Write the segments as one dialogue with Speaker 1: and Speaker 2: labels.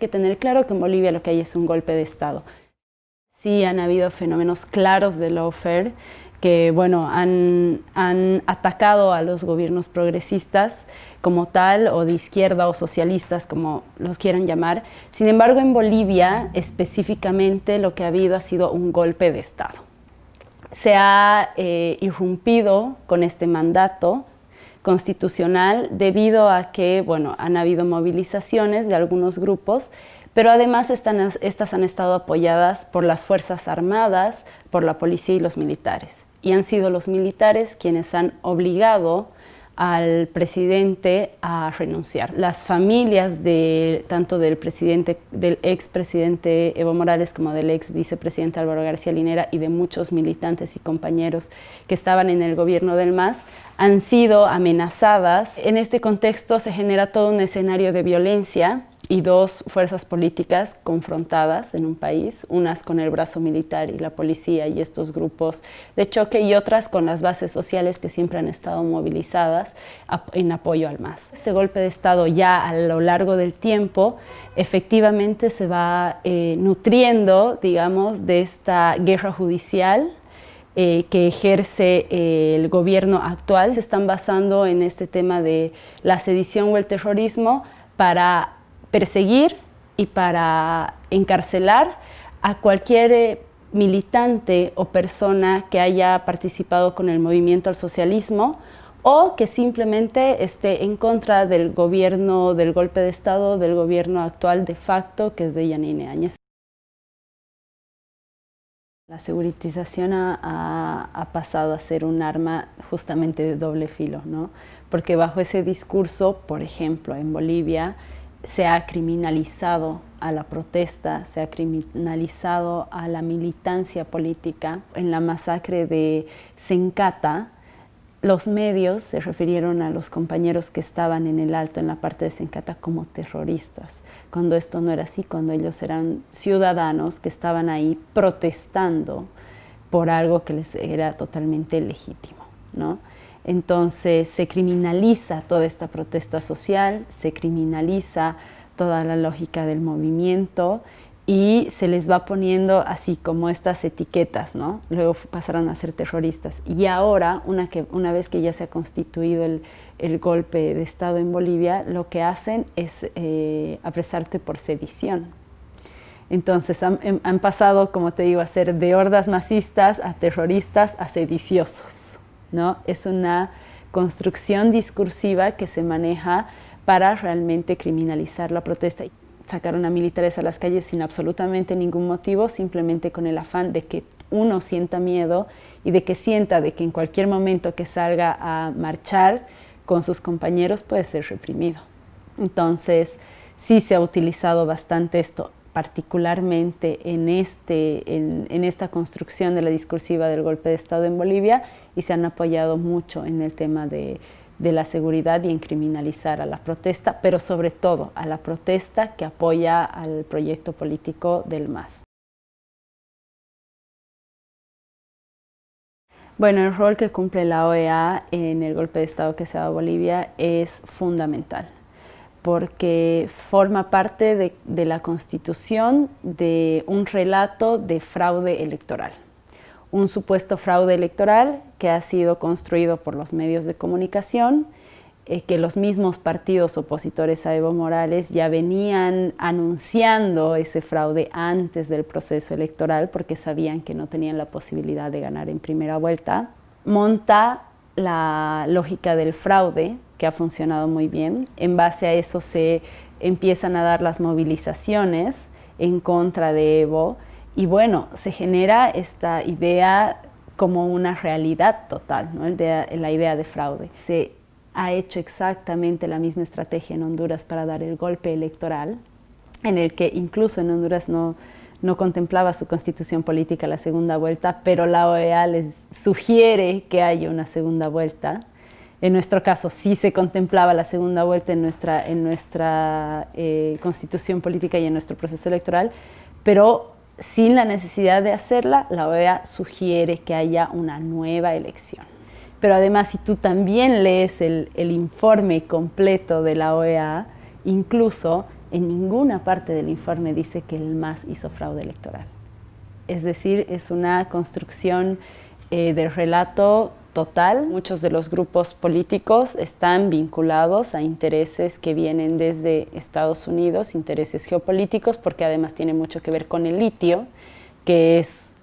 Speaker 1: que tener claro que en Bolivia lo que hay es un golpe de Estado. Sí han habido fenómenos claros de lawfare que bueno, han atacado a los gobiernos progresistas como tal, o de izquierda o socialistas, como los quieran llamar. Sin embargo, en Bolivia específicamente lo que ha habido ha sido un golpe de Estado. Se ha irrumpido con este mandato constitucional debido a que, bueno, han habido movilizaciones de algunos grupos, pero además estas han estado apoyadas por las Fuerzas Armadas, por la policía y los militares. Y han sido los militares quienes han obligado al presidente a renunciar. Las familias tanto del expresidente Evo Morales como del ex vicepresidente Álvaro García Linera y de muchos militantes y compañeros que estaban en el gobierno del MAS han sido amenazadas. En este contexto se genera todo un escenario de violencia y dos fuerzas políticas confrontadas en un país, unas con el brazo militar y la policía y estos grupos de choque, y otras con las bases sociales que siempre han estado movilizadas en apoyo al MAS. Este golpe de Estado ya a lo largo del tiempo efectivamente se va nutriendo, digamos, de esta guerra judicial que ejerce el gobierno actual. Se están basando en este tema de la sedición o el terrorismo para perseguir y para encarcelar a cualquier militante o persona que haya participado con el movimiento al socialismo o que simplemente esté en contra del gobierno, del golpe de Estado, del gobierno actual de facto, que es de Yanine Áñez. La seguritización ha pasado a ser un arma justamente de doble filo, ¿no? Porque bajo ese discurso, por ejemplo, en Bolivia, se ha criminalizado a la protesta, se ha criminalizado a la militancia política. En la masacre de Sencata, los medios se refirieron a los compañeros que estaban en el Alto, en la parte de Sencata, como terroristas, cuando esto no era así, cuando ellos eran ciudadanos que estaban ahí protestando por algo que les era totalmente legítimo, ¿no? Entonces se criminaliza toda esta protesta social, se criminaliza toda la lógica del movimiento y se les va poniendo así como estas etiquetas, ¿no? Luego pasaron a ser terroristas. Y ahora, una vez que ya se ha constituido el golpe de Estado en Bolivia, lo que hacen es apresarte por sedición. Entonces han pasado, como te digo, a ser de hordas masistas a terroristas a sediciosos, ¿no? Es una construcción discursiva que se maneja para realmente criminalizar la protesta. Sacaron a militares a las calles sin absolutamente ningún motivo, simplemente con el afán de que uno sienta miedo y de que sienta de que en cualquier momento que salga a marchar con sus compañeros puede ser reprimido. Entonces, sí se ha utilizado bastante esto, particularmente en esta construcción de la discursiva del golpe de Estado en Bolivia, y se han apoyado mucho en el tema de la seguridad y en criminalizar a la protesta, pero sobre todo a la protesta que apoya al proyecto político del MAS. Bueno, el rol que cumple la OEA en el golpe de Estado que se ha dado a Bolivia es fundamental, porque forma parte de la constitución de un relato de fraude electoral. Un supuesto fraude electoral que ha sido construido por los medios de comunicación, que los mismos partidos opositores a Evo Morales ya venían anunciando ese fraude antes del proceso electoral porque sabían que no tenían la posibilidad de ganar en primera vuelta. Monta la lógica del fraude, que ha funcionado muy bien. En base a eso se empiezan a dar las movilizaciones en contra de Evo y bueno, se genera esta idea como una realidad total, ¿no? La idea de fraude. Se ha hecho exactamente la misma estrategia en Honduras para dar el golpe electoral, en el que incluso en Honduras no contemplaba su constitución política la segunda vuelta, pero la OEA les sugiere que haya una segunda vuelta. En nuestro caso sí se contemplaba la segunda vuelta en nuestra constitución política y en nuestro proceso electoral, pero sin la necesidad de hacerla, la OEA sugiere que haya una nueva elección. Pero además, si tú también lees el informe completo de la OEA, incluso en ninguna parte del informe dice que el MAS hizo fraude electoral. Es decir, es una construcción del relato total. Muchos de los grupos políticos están vinculados a intereses que vienen desde Estados Unidos, intereses geopolíticos, porque además tiene mucho que ver con el litio, que es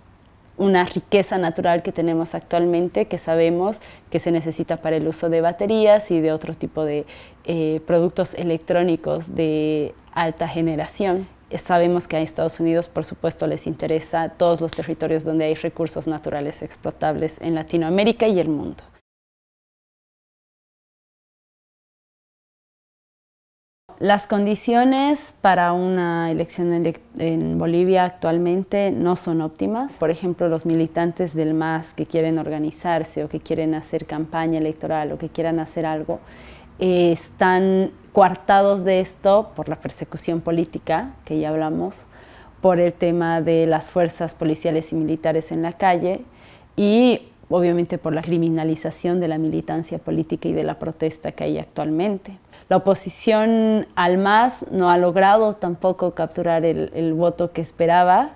Speaker 1: una riqueza natural que tenemos actualmente, que sabemos que se necesita para el uso de baterías y de otro tipo de productos electrónicos de alta generación. Sabemos que a Estados Unidos, por supuesto, les interesa todos los territorios donde hay recursos naturales explotables en Latinoamérica y el mundo. Las condiciones para una elección en Bolivia actualmente no son óptimas. Por ejemplo, los militantes del MAS que quieren organizarse o que quieren hacer campaña electoral o que quieran hacer algo, están coartados de esto por la persecución política, que ya hablamos, por el tema de las fuerzas policiales y militares en la calle y obviamente por la criminalización de la militancia política y de la protesta que hay actualmente. La oposición al MAS no ha logrado tampoco capturar el voto que esperaba.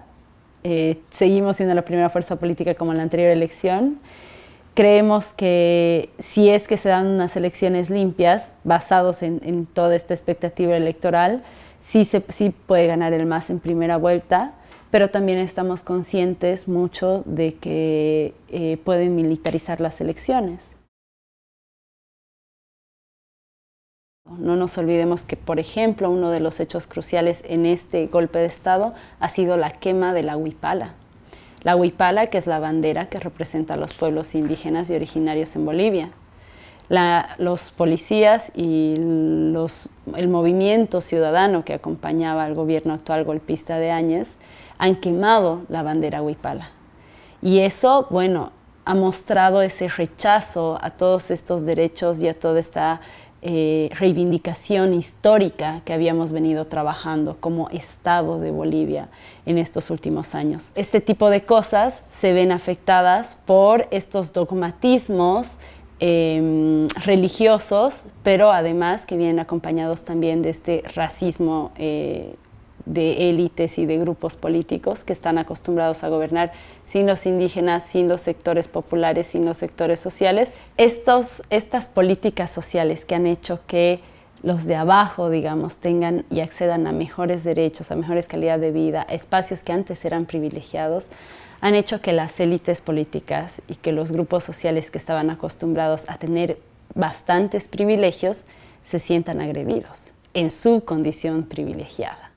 Speaker 1: Seguimos siendo la primera fuerza política como en la anterior elección. Creemos que si es que se dan unas elecciones limpias, basados en toda esta expectativa electoral, sí puede ganar el MAS en primera vuelta, pero también estamos conscientes mucho de que pueden militarizar las elecciones. No nos olvidemos que, por ejemplo, uno de los hechos cruciales en este golpe de Estado ha sido la quema de la huipala. La huipala, que es la bandera que representa a los pueblos indígenas y originarios en Bolivia. Los policías y el movimiento ciudadano que acompañaba al gobierno actual golpista de Áñez han quemado la bandera huipala. Y eso, bueno, ha mostrado ese rechazo a todos estos derechos y a toda esta reivindicación histórica que habíamos venido trabajando como Estado de Bolivia en estos últimos años. Este tipo de cosas se ven afectadas por estos dogmatismos religiosos, pero además que vienen acompañados también de este racismo de élites y de grupos políticos que están acostumbrados a gobernar sin los indígenas, sin los sectores populares, sin los sectores sociales. Estas políticas sociales que han hecho que los de abajo, digamos, tengan y accedan a mejores derechos, a mejores calidad de vida, a espacios que antes eran privilegiados, han hecho que las élites políticas y que los grupos sociales que estaban acostumbrados a tener bastantes privilegios se sientan agredidos en su condición privilegiada.